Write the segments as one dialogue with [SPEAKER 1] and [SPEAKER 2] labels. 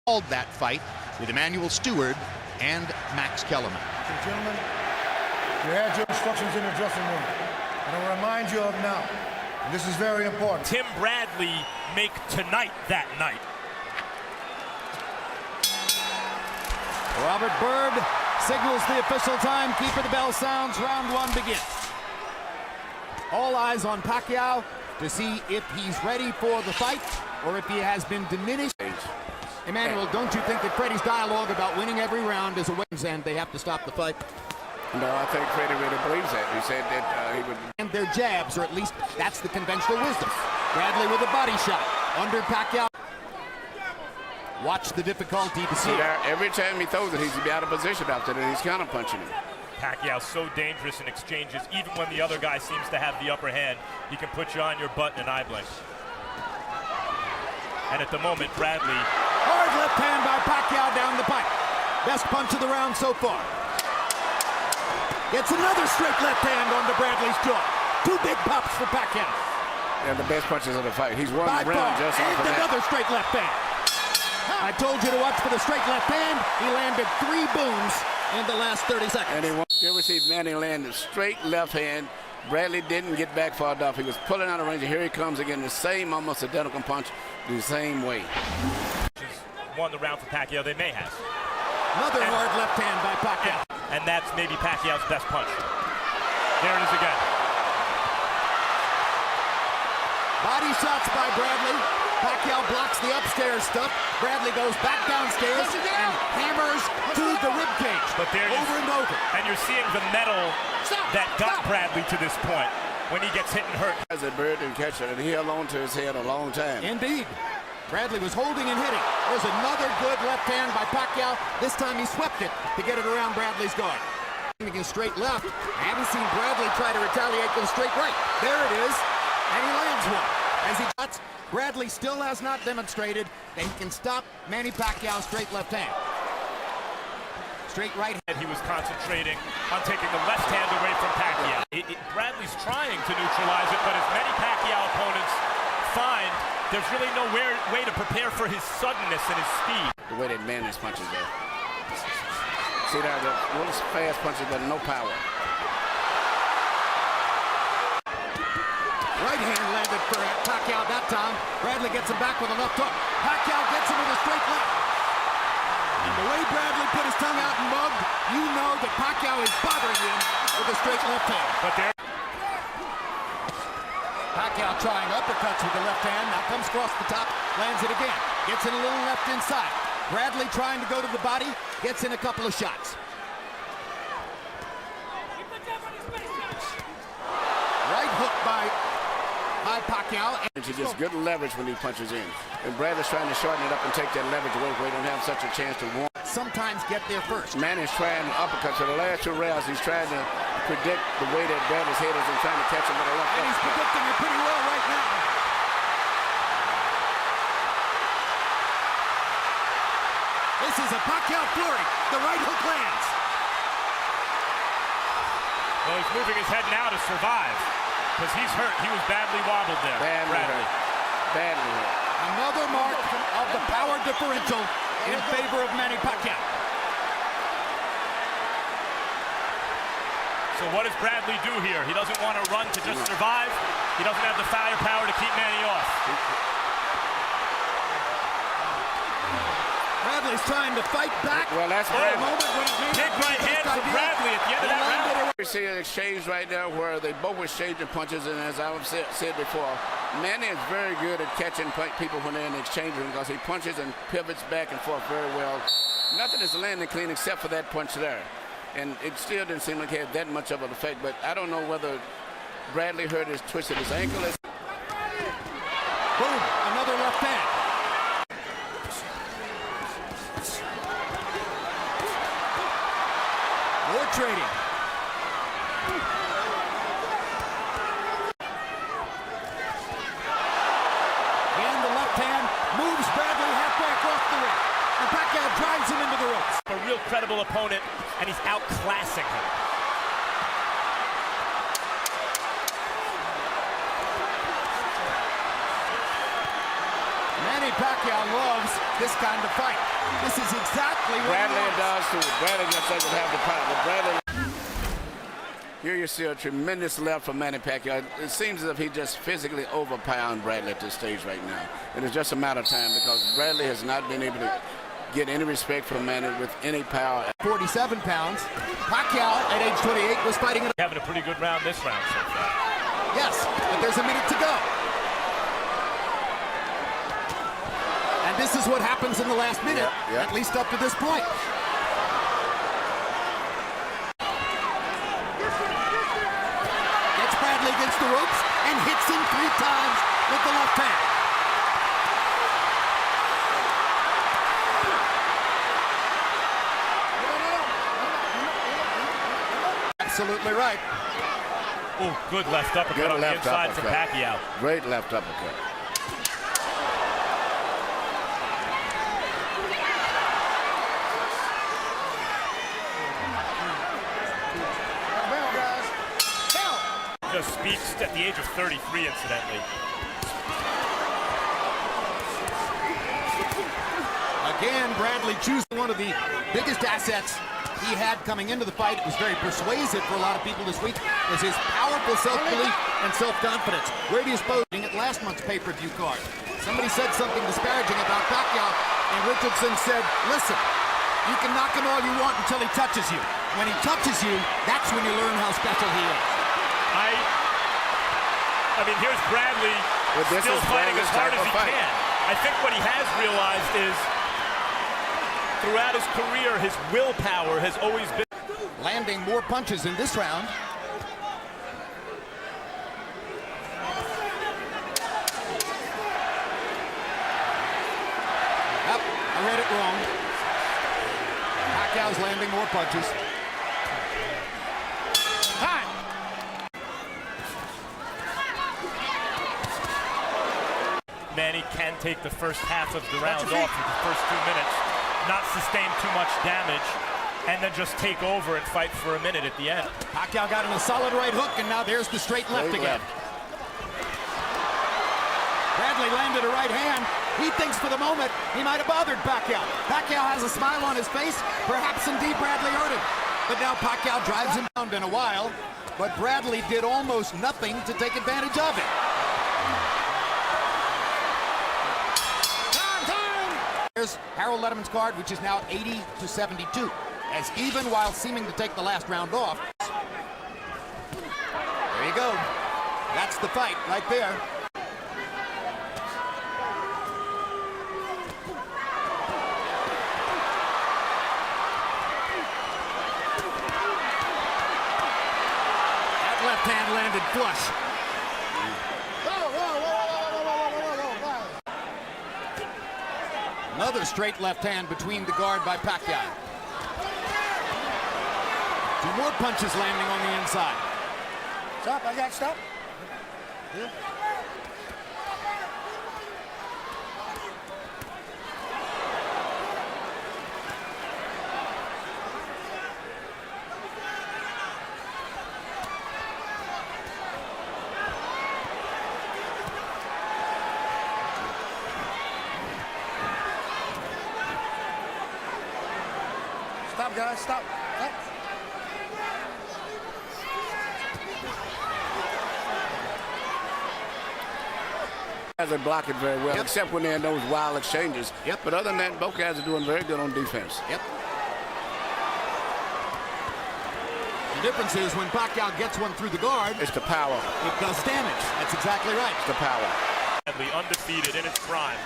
[SPEAKER 1] called that fight with Emmanuel Stewart and Max Kellerman.
[SPEAKER 2] Okay, gentlemen, you had your instructions in the dressing room. And I'll remind you of now, and this is very important.
[SPEAKER 3] Tim Bradley make tonight that night.
[SPEAKER 4] Robert Byrd signals the official time. Keeper the bell sounds. Round one begins. All eyes on Pacquiao to see if he's ready for the fight or if he has been diminished. Emmanuel, don't you think that Freddie's dialogue about winning every round is a win and they have to stop the fight?
[SPEAKER 5] No, I think Freddie really believes that. He said that he would...
[SPEAKER 4] And their jabs, or at least that's the conventional wisdom. Bradley with a body shot under Pacquiao. Watch the difficulty to see.
[SPEAKER 5] Every time he throws it, he's out of position after that. He's counter punching him.
[SPEAKER 3] Pacquiao so dangerous in exchanges. Even when the other guy seems to have the upper hand, he can put you on your butt in an eye blink. And at the moment, Bradley...
[SPEAKER 4] Hard left hand by Pacquiao down the pipe. Best punch of the round so far. Gets another straight left hand onto Bradley's jaw. Two big pops for Pacquiao.
[SPEAKER 5] And the best punches of the fight. He's won the round just off of that.
[SPEAKER 4] Another straight left hand. I told you to watch for the straight left hand. He landed 3 booms in the last 30 seconds.
[SPEAKER 5] And you ever see Manny land a straight left hand? Bradley didn't get back far enough. He was pulling out of range. Here he comes again, the same almost identical punch, the same way.
[SPEAKER 3] Won the round for Pacquiao. They may have.
[SPEAKER 4] Another hard left hand by Pacquiao.
[SPEAKER 3] And that's maybe Pacquiao's best punch. There it is again.
[SPEAKER 4] Body shots by Bradley. Pacquiao blocks the upstairs stuff. Bradley goes back downstairs and hammers to the ribcage.
[SPEAKER 3] But there
[SPEAKER 4] over and over.
[SPEAKER 3] And you're seeing the metal that got Bradley to this point when he gets hit and hurt.
[SPEAKER 5] As a bird and catcher, and he held on to his head a long time.
[SPEAKER 4] Indeed. Bradley was holding and hitting. There's another good left hand by Pacquiao. This time he swept it to get it around Bradley's guard. Against straight left. I haven't seen Bradley try to retaliate with a straight right. There it is. And he lands one. As he cuts, Bradley still has not demonstrated that he can stop Manny Pacquiao's straight left hand. Straight right hand.
[SPEAKER 3] He was concentrating on taking the left hand away from Pacquiao. Bradley's trying to neutralize it, but as many Pacquiao opponents find, there's really no way to prepare for his suddenness and his speed.
[SPEAKER 5] The way that Manny's punches there. See there, the little fast punches, but no power.
[SPEAKER 4] Right hand landed for Pacquiao that time. Bradley gets him back with a left hook. Pacquiao gets him with a straight left. And the way Bradley put his tongue out and mugged, you know that Pacquiao is bothering him with a straight left hand.
[SPEAKER 3] But there.
[SPEAKER 4] Pacquiao trying uppercuts with the left hand. Now comes across the top, lands it again. Gets in a little left inside. Bradley trying to go to the body, gets in a couple of shots. Right hook by Pacquiao.
[SPEAKER 5] And he gets good leverage when he punches in. And Bradley's trying to shorten it up and take that leverage away where he don't have such a chance to win.
[SPEAKER 4] Sometimes get there first.
[SPEAKER 5] Manny's trying uppercuts. For the last 2 rounds, he's trying to predict the way that Bradley's head is and trying to catch him with a left hook.
[SPEAKER 4] And he's predicting it pretty well right now. This is a Pacquiao flurry. The right hook lands.
[SPEAKER 3] Well, he's moving his head now to survive because he's hurt. He was badly wobbled there.
[SPEAKER 5] Badly hurt. Badly hurt.
[SPEAKER 4] Another mark of the power differential in favor of Manny Pacquiao.
[SPEAKER 3] So what does Bradley do here? He doesn't want to run to just survive. He doesn't have the firepower to keep Manny off.
[SPEAKER 4] Bradley's trying to fight back.
[SPEAKER 5] Well, that's
[SPEAKER 3] Big right hand from Bradley at the end of that round.
[SPEAKER 5] We see an exchange right now where they both exchanging punches, and as I've said before, Manny is very good at catching people when they're in the exchange room because he punches and pivots back and forth very well. Nothing is landing clean except for that punch there. And it still didn't seem like it had that much of an effect, but I don't know whether Bradley hurt his twist of his ankle.
[SPEAKER 4] Boom, another left hand. More trading. And the left hand moves Bradley halfway across the ring. And Pacquiao drives him into the ropes.
[SPEAKER 3] A real credible opponent, and he's outclassing him.
[SPEAKER 4] Manny Pacquiao loves this kind of fight. This is exactly what
[SPEAKER 5] Bradley
[SPEAKER 4] he
[SPEAKER 5] does
[SPEAKER 4] wants.
[SPEAKER 5] too. Bradley just doesn't have the power. But Bradley. Here you see a tremendous left from Manny Pacquiao. It seems as if he's just physically overpowering Bradley at this stage right now. And it's just a matter of time because Bradley has not been able to get any respect from Manny with any power.
[SPEAKER 4] 47 pounds. Pacquiao at age 28 was fighting it.
[SPEAKER 3] Having a pretty good round this round so far.
[SPEAKER 4] Yes, but there's a minute to go. And this is what happens in the last minute, at least up to this point. Gets Bradley against the ropes and hits him 3 times with the left hand. Absolutely right.
[SPEAKER 3] Oh, good left uppercut on the inside from Pacquiao.
[SPEAKER 5] Great left uppercut.
[SPEAKER 3] Just speaks at the age of 33, incidentally.
[SPEAKER 4] Again, Bradley choosing one of the biggest assets he had coming into the fight. It was very persuasive for a lot of people this week, was his powerful self-belief and self-confidence. Where do you suppose at last month's pay-per-view card? Somebody said something disparaging about Pacquiao, and Richardson said, listen, you can knock him all you want until he touches you. When he touches you, that's when you learn how special he is.
[SPEAKER 3] I mean, here's Bradley still fighting as hard as he can. I think what he has realized is throughout his career, his willpower has always been
[SPEAKER 4] landing more punches in this round. Yep, I read it wrong. Pacquiao's landing more punches. Time.
[SPEAKER 3] Manny can take the first half of the round off in the first 2 minutes, not sustain too much damage, and then just take over and fight for a minute at the end.
[SPEAKER 4] Pacquiao got him a solid right hook, and now there's the straight left again. Bradley landed a right hand. He thinks for the moment he might have bothered Pacquiao. Pacquiao has a smile on his face. Perhaps indeed Bradley hurt him. But now Pacquiao drives him down in a while, but Bradley did almost nothing to take advantage of it. Here's Harold Letterman's card, which is now 80-72, as even while seeming to take the last round off. There you go. That's the fight right there. That left hand landed flush. Another straight left hand between the guard by Pacquiao. 2 more punches landing on the inside.
[SPEAKER 2] Stop, I got stop. Yeah. Stop, guys, stop.
[SPEAKER 5] Guys are blocking very well, except when they're in those wild exchanges. But other than that, both guys are doing very good on defense.
[SPEAKER 4] The difference is when Pacquiao gets one through the guard,
[SPEAKER 5] it's the power.
[SPEAKER 4] It does damage. That's exactly right.
[SPEAKER 5] It's the power.
[SPEAKER 3] Undefeated in his prime.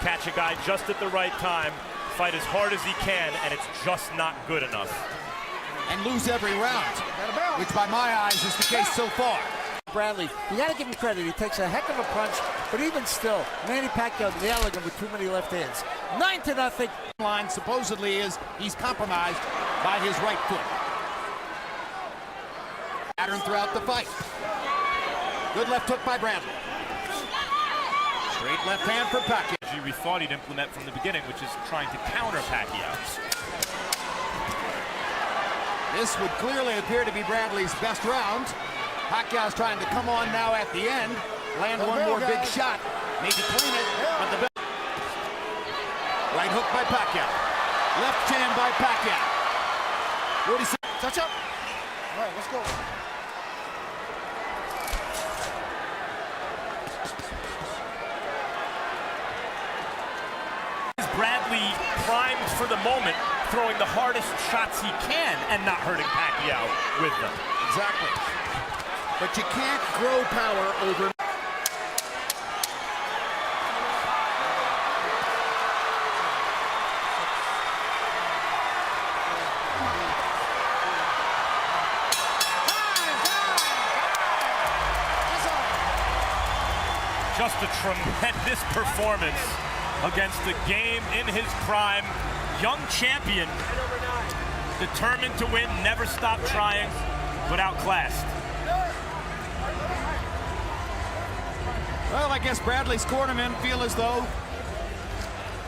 [SPEAKER 3] Catch a guy just at the right time, fight as hard as he can, and it's just not good enough.
[SPEAKER 4] And lose every round, which by my eyes is the case so far.
[SPEAKER 6] Bradley, you got to give him credit. He takes a heck of a punch, but even still, Manny Pacquiao nailing him with too many left hands. 9-0.
[SPEAKER 4] Line supposedly is he's compromised by his right foot. Pattern throughout the fight. Good left hook by Bradley. Straight left hand for Pacquiao.
[SPEAKER 3] We thought he'd implement from the beginning, which is trying to counter Pacquiao.
[SPEAKER 4] This would clearly appear to be Bradley's best round. Pacquiao's trying to come on now at the end, land one more big shot, maybe clean it, but the Right hook by Pacquiao. Left hand by Pacquiao. 46.
[SPEAKER 2] Touch up. All right, let's go.
[SPEAKER 3] Bradley primed for the moment, throwing the hardest shots he can and not hurting Pacquiao with them.
[SPEAKER 4] Exactly. But you can't grow power over.
[SPEAKER 3] Just a tremendous performance against the game in his prime. Young champion, determined to win, never stopped trying, but outclassed.
[SPEAKER 4] Well, I guess Bradley's cornermen feel as though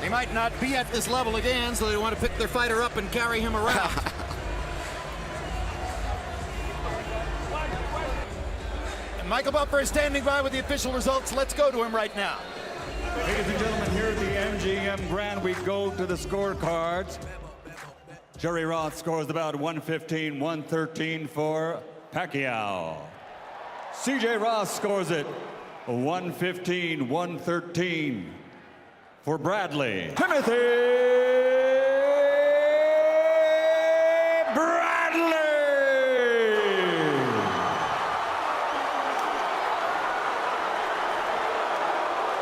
[SPEAKER 4] they might not be at this level again, so they want to pick their fighter up and carry him around. And Michael Buffer is standing by with the official results. Let's go to him right now.
[SPEAKER 7] Ladies and gentlemen, here at the MGM Grand, we go to the scorecards. Jerry Roth scores about 115-113 for Pacquiao. CJ Ross scores it 115-113 for Bradley. Timothy Bradley!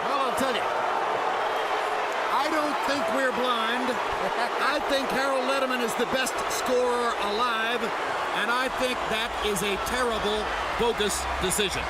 [SPEAKER 4] Well, I'll tell you, I don't think we're blind. I think Harold Letterman is the best scorer alive, and I think that is a terrible, bogus decision.